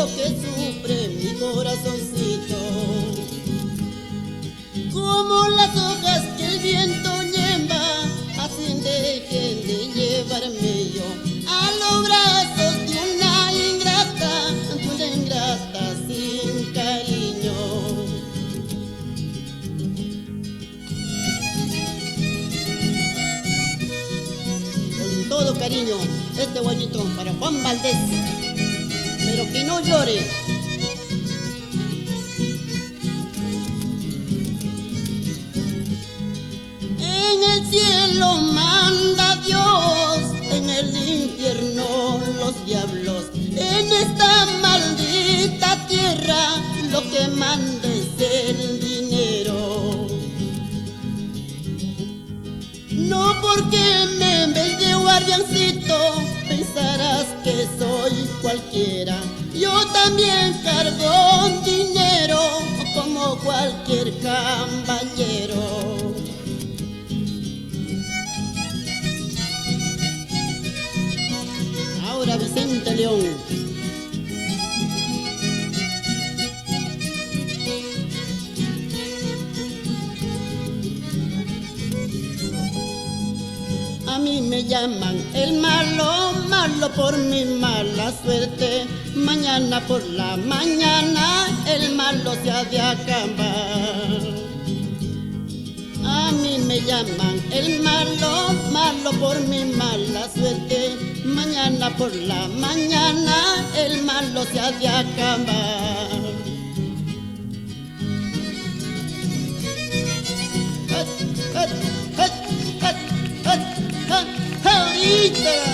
lo que sufre mi corazoncito. Como las hojas que el viento lleva, así dejen de llevarme yo a los brazos de una ingrata sin cariño. Con todo cariño, este guayito para Juan Valdés, pero que no llore. En el cielo manda Dios, en el infierno los diablos. En esta maldita tierra lo que manda es el dinero. No porque me ves de guardiancito pensarás que soy cualquiera. Yo también cargo dinero como cualquier caballero. Ahora Vicente León. A mí me llaman el malo, malo por mi mala suerte. Mañana por la mañana el malo se ha de acabar. A mí me llaman el malo, malo por mi mala suerte. Mañana por la mañana el malo se ha de acabar. Ahorita